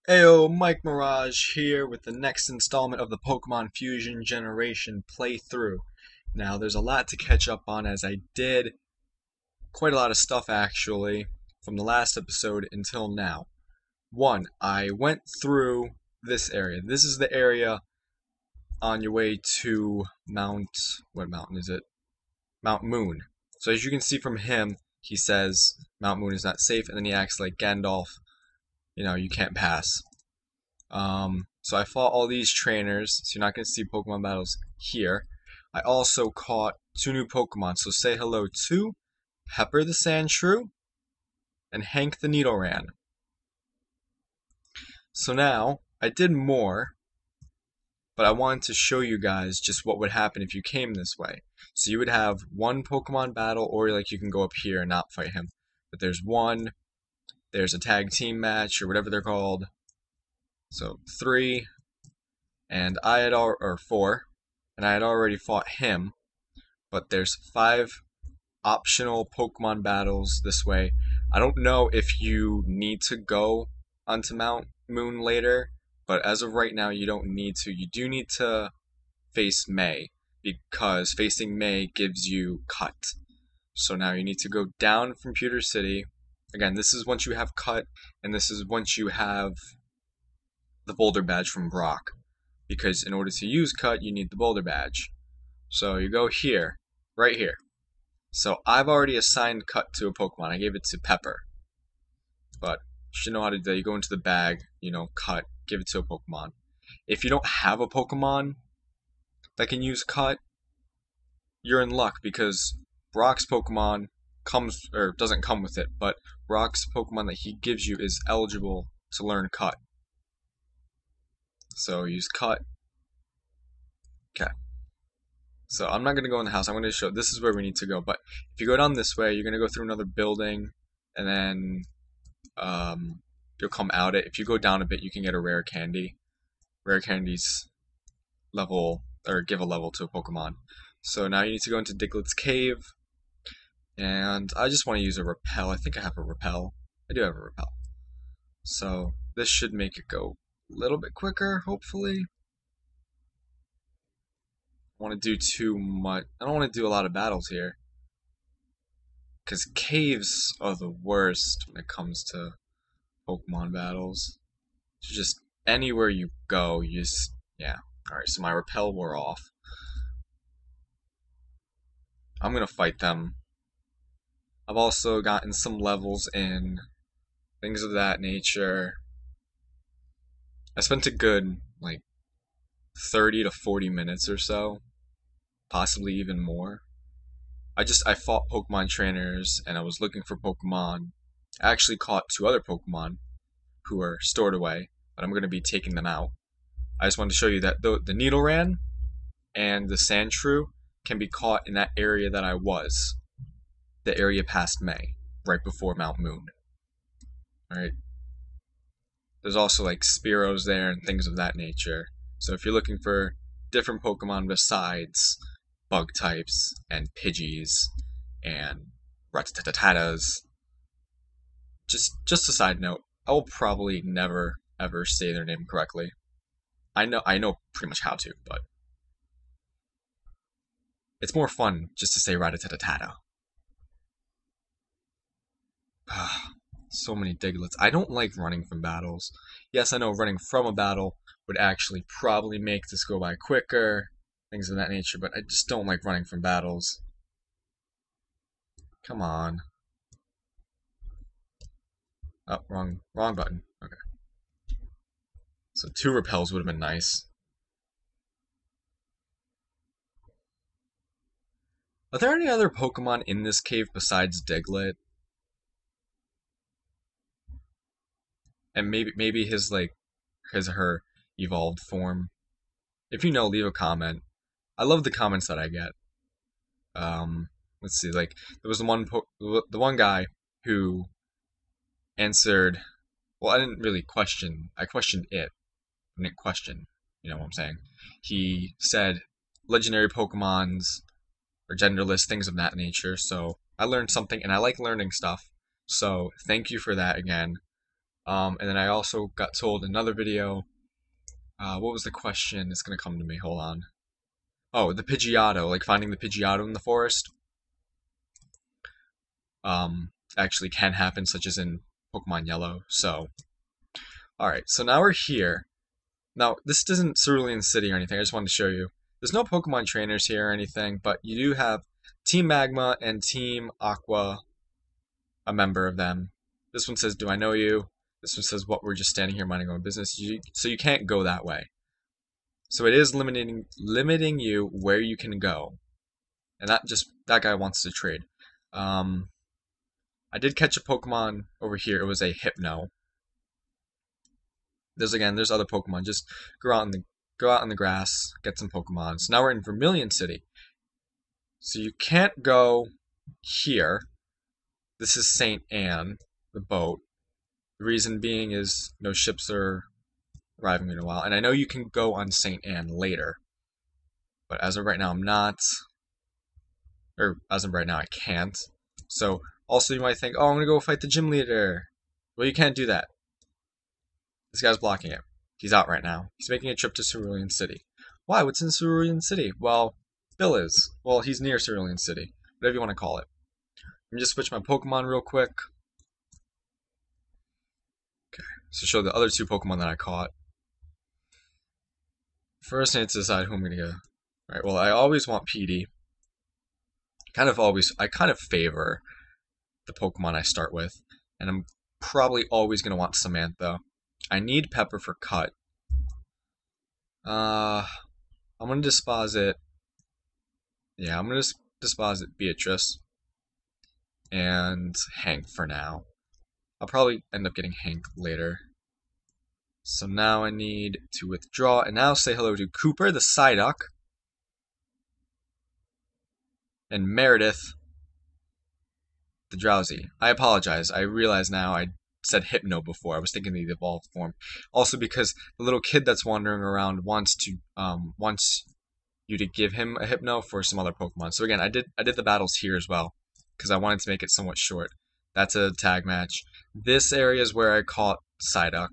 Ayo, MykeMirage here with the next installment of the Pokemon Fusion Generation playthrough. Now, there's a lot to catch up on as I did quite a lot of stuff actually from the last episode until now. One, I went through this area. This is the area on your way to what mountain is it? Mount Moon. So as you can see from him, he says Mount Moon is not safe, and then he acts like Gandalf. You can't pass. So I fought all these trainers, so you're not going to see Pokemon battles here. I also caught two new Pokemon, so say hello to Pepper the Sandshrew and Hank the Needleran. So now, I did more, but I wanted to show you guys just what would happen if you came this way. So you would have one Pokemon battle, or you can go up here and not fight him. But there's a tag team match, or whatever they're called. So 3, and or 4, and I had already fought him, but there's 5 optional Pokemon battles this way. I don't know if you need to go onto Mount Moon later, but as of right now you don't need to. You do need to face May, because facing May gives you Cut. So now you need to go down from Pewter City. Again, this is once you have Cut, and this is once you have the Boulder Badge from Brock, because in order to use Cut, you need the Boulder Badge. So you go here, right here. So I've already assigned Cut to a Pokemon. I gave it to Pepper, but you should know how to do that. You go into the bag, Cut, give it to a Pokemon. If you don't have a Pokemon that can use Cut, you're in luck, because Brock's Pokemon doesn't come with it, but Brock's Pokemon that he gives you is eligible to learn Cut. So use Cut. Okay. So I'm not going to go in the house. I'm going to show, this is where we need to go. But if you go down this way, you're going to go through another building, and then you'll come out it. If you go down a bit, you can get a rare candy. Rare candies give a level to a Pokemon. So now you need to go into Diglett's cave, and I just want to use a Repel. I think I have a Repel. I do have a Repel. So this should make it go a little bit quicker, hopefully. I don't want to do too much. I don't want to do a lot of battles here, because caves are the worst when it comes to Pokemon battles. So just anywhere you go, yeah. Alright, so my Repel wore off. I'm gonna fight them. I've also gotten some levels in, things of that nature. I spent a good, 30 to 40 minutes or so, possibly even more. I fought Pokemon trainers, and I was looking for Pokemon. I actually caught 2 other Pokemon who are stored away, but I'm going to be taking them out. I just wanted to show you that the Needleran and the Sandshrew can be caught in that area that I was. The area past May, right before Mount Moon. Alright. There's also Spearows there and things of that nature. So if you're looking for different Pokemon besides bug types and Pidgeys and Rattatatas, just a side note, I will probably never ever say their name correctly. I know pretty much how to, but it's more fun just to say Rattata. So many Digletts. I don't like running from battles. Yes, I know running from a battle would actually probably make this go by quicker, things of that nature, but I just don't like running from battles. Come on. Oh, wrong button. Okay. So 2 Repels would have been nice. Are there any other Pokemon in this cave besides Diglett? And maybe his or her evolved form. If you know, leave a comment. I love the comments that I get. Let's see, there was the one guy who answered. Well, I didn't really question. I questioned it. I didn't question. You know what I'm saying? He said legendary Pokemons or genderless, things of that nature. So I learned something, and I like learning stuff. So thank you for that again. And then I also got told in another video, what was the question? It's gonna come to me, hold on. Oh, the Pidgeotto, like finding the Pidgeotto in the forest. Actually can happen, such as in Pokemon Yellow. So, alright, so now we're here. Now, this isn't Cerulean City or anything, I just wanted to show you. There's no Pokemon trainers here or anything, but you do have Team Magma and Team Aqua, a member of them. This one says, do I know you? This one says, what, we're just standing here minding our own business. So you can't go that way. So it is limiting you where you can go. And that guy wants to trade. I did catch a Pokemon over here. It was a Hypno. There's other Pokemon. Just go out in the grass, get some Pokemon. So now we're in Vermilion City. So you can't go here. This is St. Anne, the boat. The reason being is no ships are arriving in a while. And I know you can go on St. Anne later. But as of right now, I'm not. Or as of right now, I can't. So also you might think, oh, I'm going to go fight the gym leader. Well, you can't do that. This guy's blocking it. He's out right now. He's making a trip to Cerulean City. Why? What's in Cerulean City? Well, Bill is. Well, he's near Cerulean City. Whatever you want to call it. Let me just switch my Pokemon real quick. Okay, so show the other two Pokemon that I caught. First, I need to decide who I'm going to go. Alright, well, I always want PD. I kind of favor the Pokemon I start with. And I'm probably always going to want Samantha. I need Pepper for cut. I'm going to disposit. Yeah, I'm going to disposit Beatrice. And Hank for now. I'll probably end up getting Hank later. So now I need to withdraw and now say hello to Cooper the Psyduck. And Meredith the Drowsy. I apologize. I realize now I said Hypno before. I was thinking the evolved form. Also because the little kid that's wandering around wants you to give him a Hypno for some other Pokemon. So again, I did the battles here as well because I wanted to make it somewhat short. That's a tag match. This area is where I caught Psyduck.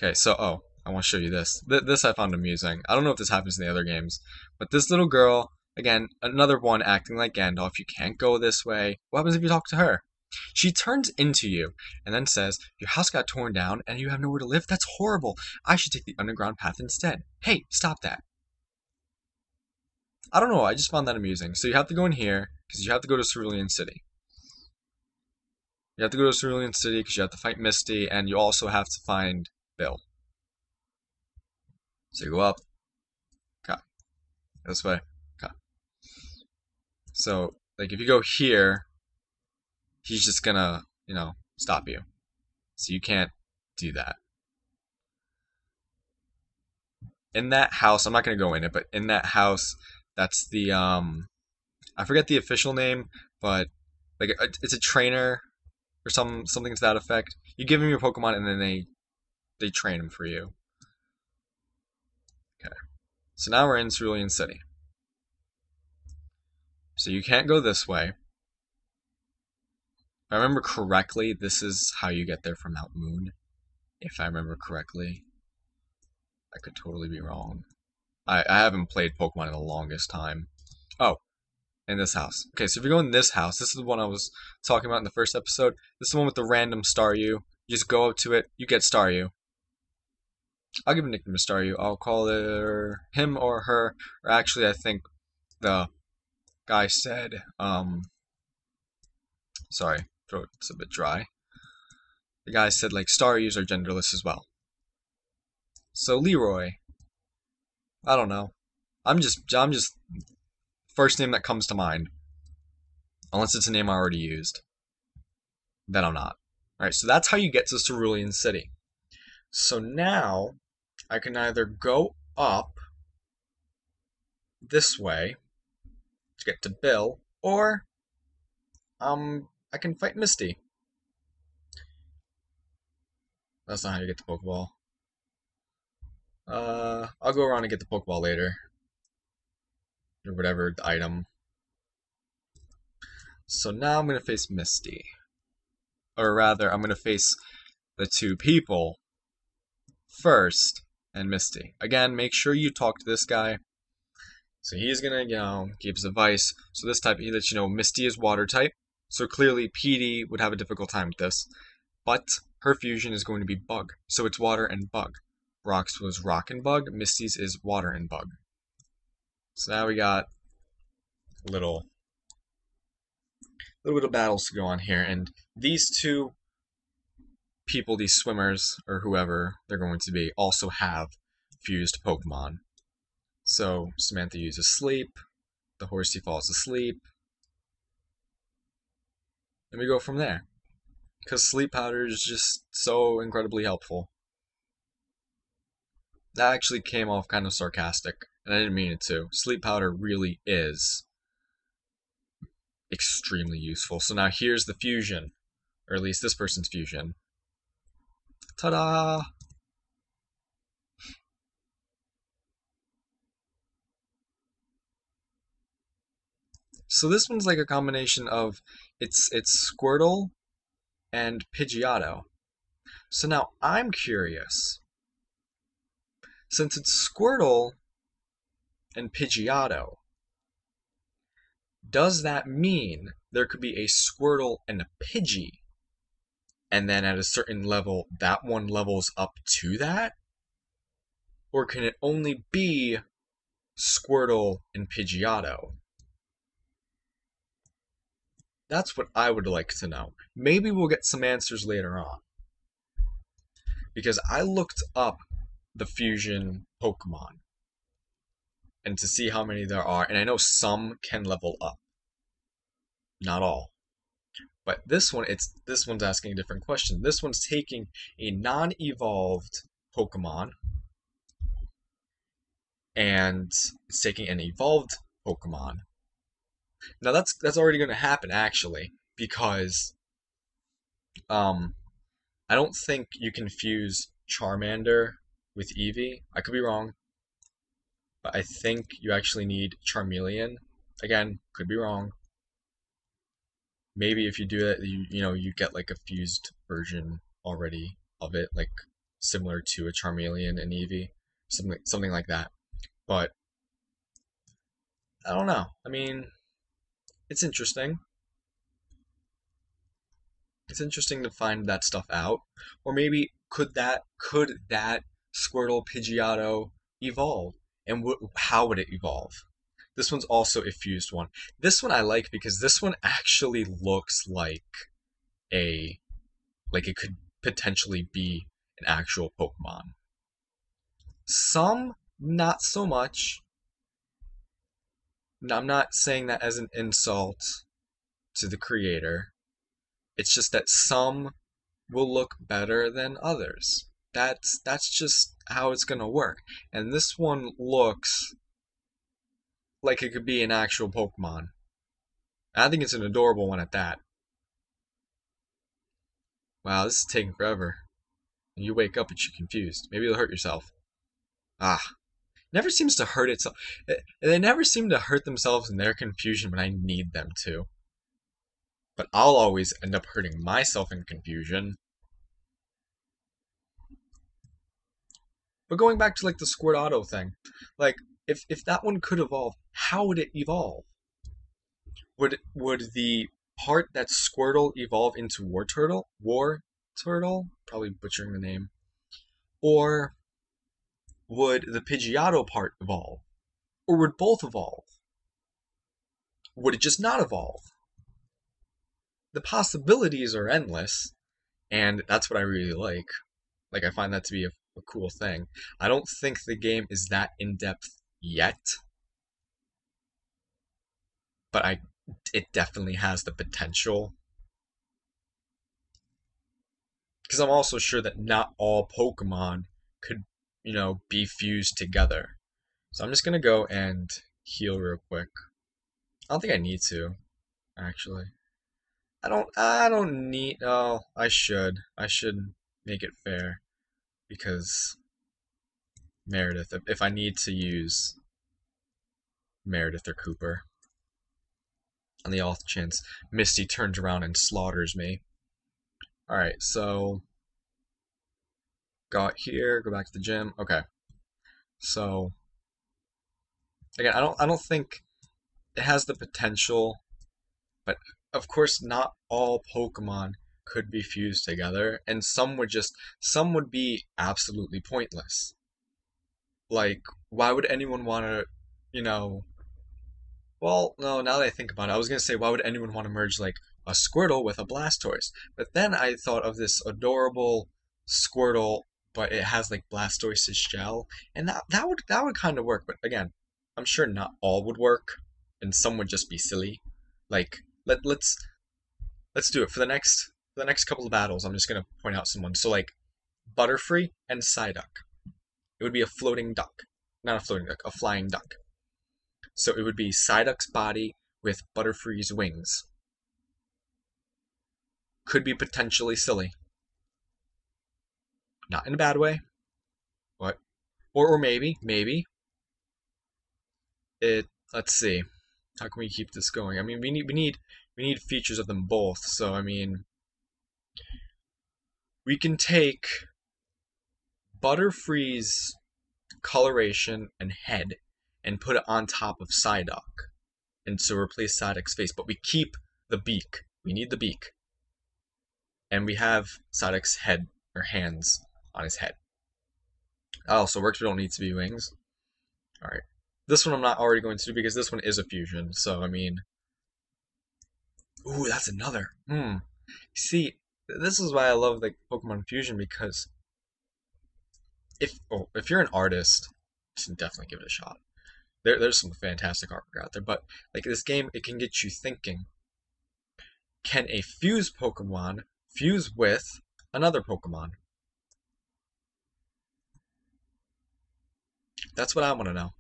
Okay, so I want to show you this. This I found amusing. I don't know if this happens in the other games, but this little girl, again, another one acting like Gandalf. You can't go this way. What happens if you talk to her? She turns into you and then says, your house got torn down and you have nowhere to live? That's horrible. I should take the underground path instead. Hey, stop that. I don't know. I just found that amusing. So you have to go in here because you have to go to Cerulean City. You have to go to Cerulean City because you have to fight Misty and you also have to find Bill. So you go up. Okay. This way. Okay. So, like, if you go here, he's just gonna, stop you. So you can't do that. In that house, I'm not gonna go in it, but in that house, that's the, I forget the official name, but, like, it's a trainer or something to that effect. You give him your Pokemon and then they train him for you. Okay. So now we're in Cerulean City. So you can't go this way. If I remember correctly, this is how you get there from Mount Moon. If I remember correctly. I could totally be wrong. I haven't played Pokemon in the longest time. Oh, in this house. Okay, so if you go in this house, this is the one I was talking about in the first episode. This is the one with the random Staryu. You just go up to it, you get Staryu. I'll give a nickname to Staryu. I'll call it him or her. Or actually, I think the guy said, sorry, throat's a bit dry. The guy said, like, Staryus are genderless as well. So, Leroy. I don't know. I'm just first name that comes to mind. Unless it's a name I already used. Then I'm not. Alright, so that's how you get to Cerulean City. So now, I can either go up this way to get to Bill, or I can fight Misty. That's not how you get the Pokeball. I'll go around and get the Pokeball later. Or whatever, the item. So now I'm gonna face Misty. or rather, I'm going to face the two people first, and Misty. Again, make sure you talk to this guy. So he's gonna, give his advice. So this type, he lets you know Misty is water type. So clearly PD would have a difficult time with this. But her fusion is going to be bug. So it's water and bug. Brock's was rock and bug. Misty's is water and bug. So now we got a little bit of battles to go on here. And these two people, these swimmers, or whoever they're going to be, also have fused Pokemon. So Samantha uses sleep, the Horsea falls asleep, and we go from there. Because sleep powder is just so incredibly helpful. That actually came off kind of sarcastic, and I didn't mean it to. Sleep powder really is extremely useful. So now here's the fusion, or at least this person's fusion. Ta-da! So this one's like a combination of it's Squirtle and Pidgeotto. So now I'm curious. Since it's Squirtle and Pidgeotto, does that mean there could be a Squirtle and a Pidgey? And then at a certain level, that one levels up to that? Or can it only be Squirtle and Pidgeotto? That's what I would like to know. Maybe we'll get some answers later on. Because I looked up the fusion Pokemon. And to see how many there are, and I know some can level up. Not all. But this one's asking a different question. This one's taking a non-evolved Pokemon, and it's taking an evolved Pokemon. Now that's already going to happen actually, because I don't think you can fuse Charmander with Eevee. I could be wrong, but I think you actually need Charmeleon. Again, could be wrong. Maybe if you do that, you get like a fused version already of it, like similar to a Charmeleon and Eevee, something like that. But I don't know. I mean, it's interesting. It's interesting to find that stuff out. Or maybe could that Squirtle Pidgeotto evolve? And how would it evolve? This one's also a fused one. This one I like because this one actually looks like it could potentially be an actual Pokemon. Some, not so much. Now, I'm not saying that as an insult to the creator. It's just that some will look better than others. That's just how it's gonna work. And this one looks like it could be an actual Pokemon. I think it's an adorable one at that. Wow, this is taking forever. And you wake up and you're confused. Maybe you'll hurt yourself. Ah. Never seems to hurt itself. They never seem to hurt themselves in their confusion when I need them to. But I'll always end up hurting myself in confusion. But going back to like the Squirtle thing, like if that one could evolve, how would it evolve? Would the part that's Squirtle evolve into War Turtle? Probably butchering the name. Or would the Pidgeotto part evolve? Or would both evolve? Would it just not evolve? The possibilities are endless, and that's what I really like. Like, I find that to be a cool thing. I don't think the game is that in-depth yet, but it definitely has the potential. Because I'm also sure that not all Pokemon could, be fused together. So I'm just gonna go and heal real quick. I don't think I need to, actually. I don't need, oh, I should make it fair. Because Meredith, if I need to use Meredith or Cooper, on the off chance Misty turns around and slaughters me. Alright, so go out here, go back to the gym. Okay. So again, I don't think it has the potential, but of course not all Pokemon could be fused together, and some would be absolutely pointless. Like, why would anyone want to, you know, well, no, now that I think about it, I was gonna say why would anyone want to merge like a Squirtle with a Blastoise? But then I thought of this adorable Squirtle, but it has like Blastoise's shell, and that would kind of work. But again, I'm sure not all would work, and some would just be silly. Like let's do it for the next couple of battles. I'm just gonna point out someone. So like Butterfree and Psyduck. It would be a floating duck, not a floating duck, a flying duck. So it would be Psyduck's body with Butterfree's wings. Could be potentially silly. Not in a bad way. What? Or maybe it. Let's see. How can we keep this going? I mean, we need features of them both. So I mean, we can take Butterfree's coloration and head and put it on top of Psyduck, and so replace Psyduck's face. But we keep the beak. We need the beak, and we have Psyduck's head or hands on his head. Oh, so works. We don't need to be wings. All right. This one I'm not already going to do because this one is a fusion. So I mean, ooh, that's another. See, this is why I love like Pokemon Fusion because if you're an artist, definitely give it a shot. There's some fantastic artwork out there, but like this game, it can get you thinking. Can a fused Pokemon fuse with another Pokemon? That's what I want to know.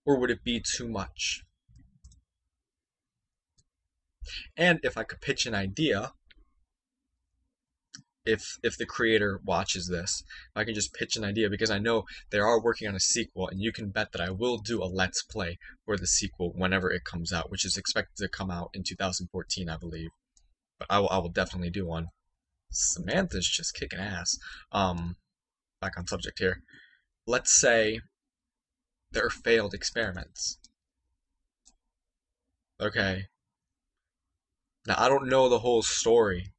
Or would it be too much? And if I could pitch an idea, if the creator watches this, if I can just pitch an idea because I know they are working on a sequel, and you can bet that I will do a Let's Play for the sequel whenever it comes out, which is expected to come out in 2014, I believe. But I will definitely do one. Samantha's just kicking ass. Back on subject here. Let's say there are failed experiments. Okay. Now I don't know the whole story,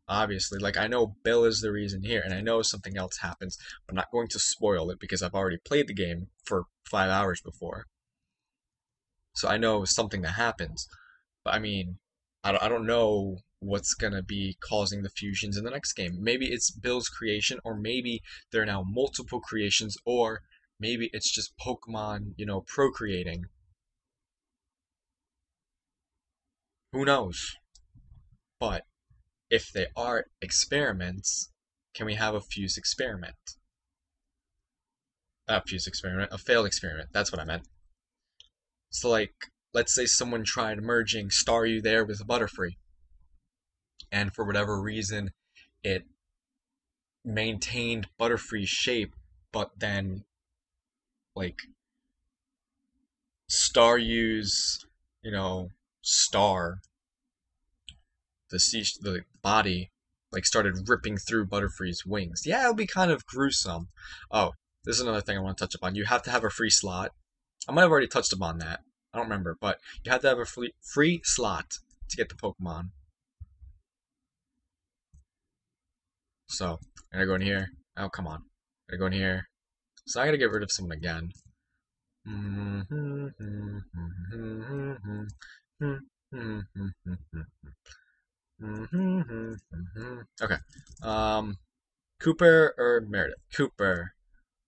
obviously. Like I know Bill is the reason here, and I know something else happens. I'm not going to spoil it because I've already played the game for 5 hours before. So I know something that happens. But I mean, I don't know what's gonna be causing the fusions in the next game. Maybe it's Bill's creation, or maybe there are now multiple creations, or maybe it's just Pokemon, procreating. Who knows? But if they are experiments, can we have a fused experiment? A fused experiment, a failed experiment. That's what I meant. So, like, let's say someone tried merging Staryu there with Butterfree, and for whatever reason, it maintained Butterfree's shape, but then, like, Staryu's, star, the body, like, started ripping through Butterfree's wings. Yeah, it'll be kind of gruesome. Oh, this is another thing I want to touch upon. You have to have a free slot. I might have already touched upon that. I don't remember, but you have to have a free slot to get the Pokemon. So, I'm gonna go in here. Oh, come on. I'm gonna go in here. So I gotta get rid of someone again. Okay. Cooper or Meredith? Cooper.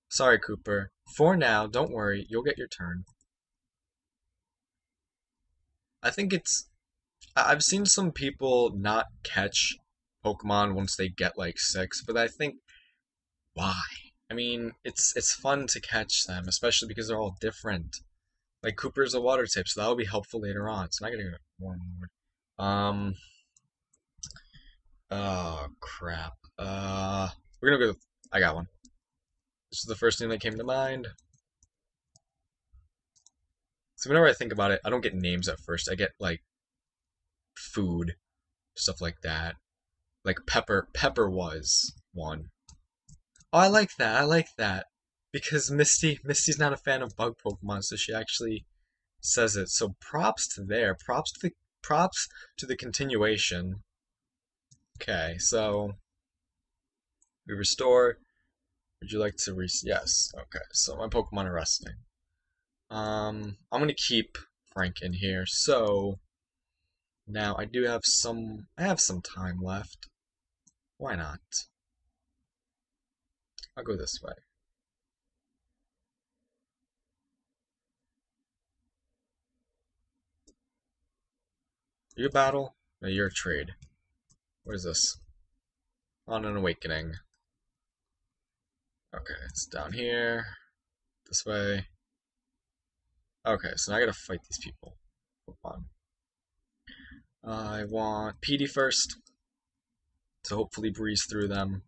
Sorry, Cooper. For now, don't worry. You'll get your turn. I think I've seen some people not catch Pokemon once they get like 6, but I think why? I mean, it's fun to catch them, especially because they're all different. Like Cooper's a water type, so that'll be helpful later on. So I'm not gonna get more and more. Oh crap. We're gonna go. I got one. This is the first thing that came to mind. So whenever I think about it, I don't get names at first. I get like food. stuff like that. Like Pepper was one. Oh, I like that. I like that. Because Misty's not a fan of bug Pokemon, so she actually says it. So props to there. Props to the continuation. Okay, so we restore. Would you like to yes. Okay, so my Pokemon are resting. I'm gonna keep Frank in here. So now I have some time left. Why not? I'll go this way. You battle? No, you're a trade. Where's this? On an awakening. Okay, it's down here. This way. Okay, so now I gotta fight these people. Pokemon. I want PD first. To hopefully breeze through them.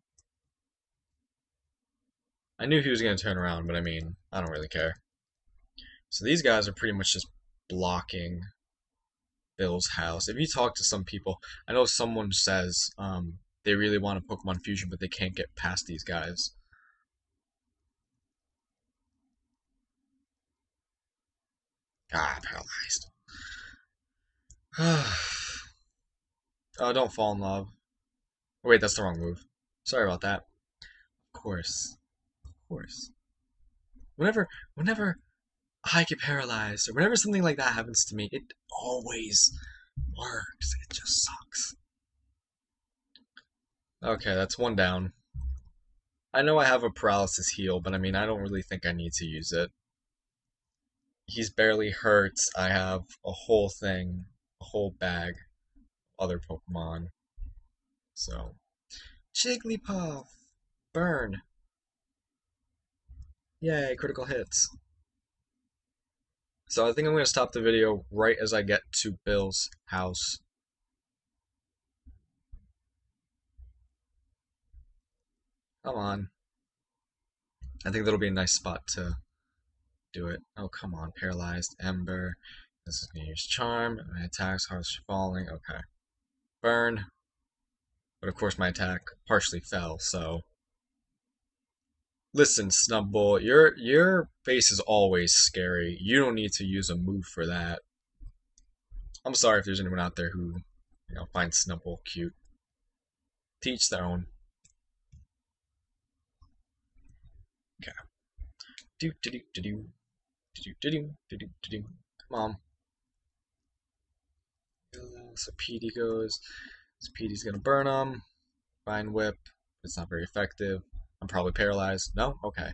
I knew he was gonna turn around, but I mean, I don't really care. So these guys are pretty much just blocking Bill's house. If you talk to some people, I know someone says they really want a Pokemon fusion, but they can't get past these guys. Ah, paralyzed. Oh, don't fall in love. Oh, wait, that's the wrong move. Sorry about that. Of course. Of course. Whenever I get paralyzed, or whenever something like that happens to me, it always works. It just sucks. Okay, that's one down. I know I have a paralysis heal, but I mean, I don't really think I need to use it. He's barely hurt. I have a whole thing, a whole bag of other Pokemon. So, Jigglypuff! Burn! Yay, critical hits. So I think I'm going to stop the video right as I get to Bill's house. Come on. I think that'll be a nice spot to do it. Oh, come on. Paralyzed. Ember. This is going to use Charm. My attack's harsh falling. Okay. Burn. But of course my attack partially fell, so... Listen, Snubbull, your face is always scary. You don't need to use a move for that. I'm sorry if there's anyone out there who, finds Snubbull cute. To each their own. Okay. Do do do do do do do do do do do. Come on. So PD goes. So PD's gonna burn him. Vine Whip. It's not very effective. I'm probably paralyzed. No? Okay.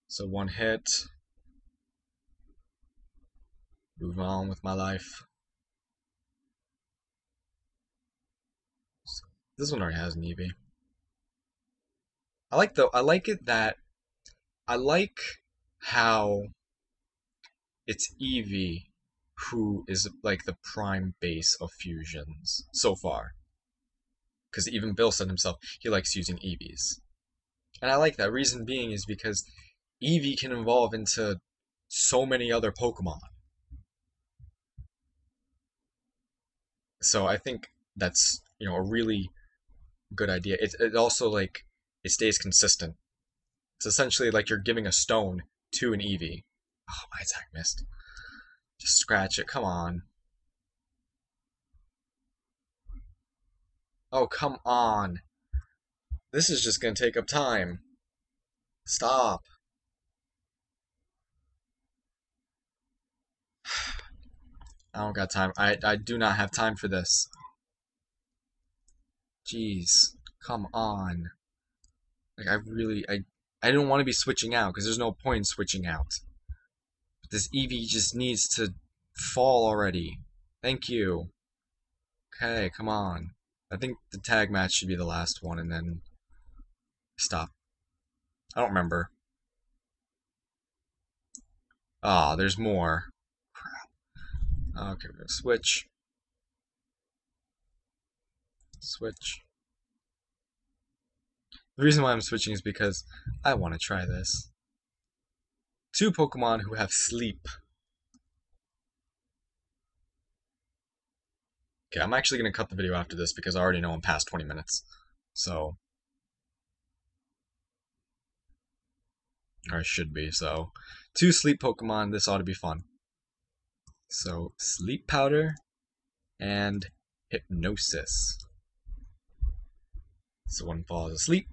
So one hit. Move on with my life. So this one already has an EEVEE. I like how it's EEVEE who is like the prime base of fusions so far. Because even Bill said himself he likes using EEVEEs. And I like that. Reason being is because EEVEE can evolve into so many other Pokemon. So I think that's, a really good idea. It also, like, it stays consistent. It's essentially like you're giving a stone to an EEVEE. Oh, my attack missed. Just scratch it. Come on. Oh, come on. This is just going to take up time. Stop. I don't got time. I do not have time for this. Jeez. Come on. Like, I don't want to be switching out, because there's no point in switching out. But this EEVEE just needs to fall already. Thank you. Okay, come on. I think the tag match should be the last one, and then stop. I don't remember. Ah, there's more. Crap. Okay, we're gonna switch. Switch. The reason why I'm switching is because I want to try this. 2 Pokemon who have sleep. Okay, I'm actually going to cut the video after this because I already know I'm past 20 minutes. So, or I should be. So, 2 sleep Pokemon. This ought to be fun. So, Sleep Powder and Hypnosis. So one falls asleep,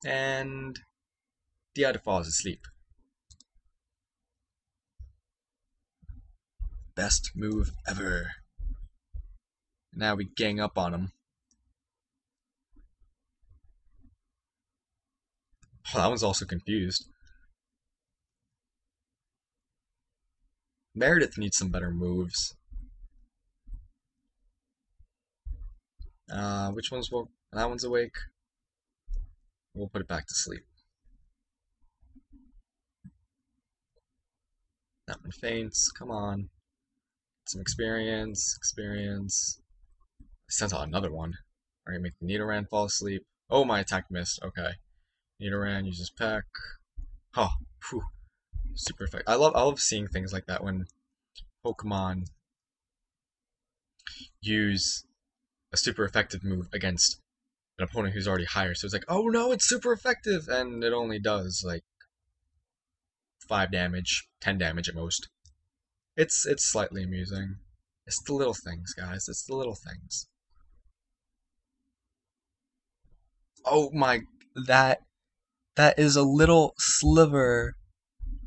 and the other falls asleep. Best move ever. Now we gang up on him. Oh, that one's also confused. Meredith needs some better moves. Which one's woke? That one's awake. We'll put it back to sleep. That one faints. Come on. Some experience. Experience. Sends out another one. Alright, make the Nidoran fall asleep. Oh, my attack missed. Okay. Nidoran uses Peck. Oh, phew. Super effective. I love seeing things like that when Pokemon use a super effective move against an opponent who's already higher. So it's like, oh no, it's super effective, and it only does like 5 damage, 10 damage at most. It's slightly amusing. It's the little things, guys. It's the little things. Oh my, that is a little sliver.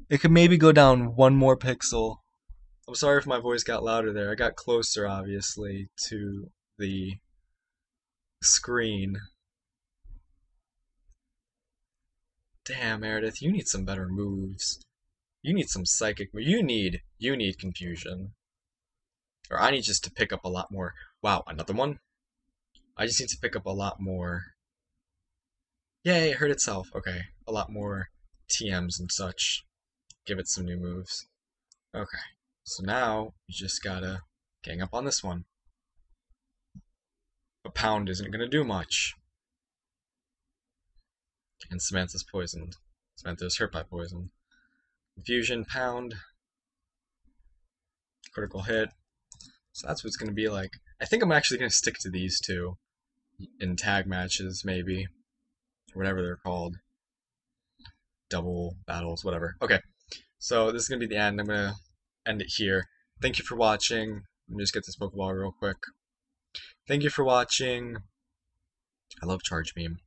It could maybe go down 1 more pixel. I'm sorry if my voice got louder there. I got closer, obviously, to the screen. Damn, Meredith, you need some better moves. You need some psychic moves. You need confusion. Or I need just to pick up a lot more. Wow, another one? I just need to pick up a lot more. Yay, it hurt itself. Okay, a lot more TMs and such. Give it some new moves. Okay, so now you just gotta gang up on this one. A pound isn't gonna do much. And Samantha's poisoned. Samantha's hurt by poison. Confusion, pound. Critical hit. So that's what it's gonna be like. I think I'm actually gonna stick to these two in tag matches, maybe. Or whatever they're called. Double battles, whatever. Okay, so this is gonna be the end. I'm gonna end it here. Thank you for watching. Let me just get this Pokeball real quick. Thank you for watching. I love Charge Beam.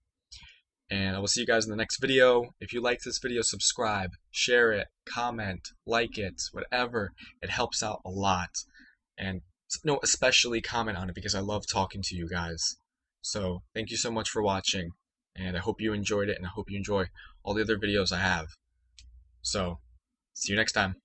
And I will see you guys in the next video. If you like this video, subscribe, share it, comment, like it, whatever. It helps out a lot. And no, especially comment on it because I love talking to you guys. So thank you so much for watching. And I hope you enjoyed it, and I hope you enjoy all the other videos I have. So, see you next time.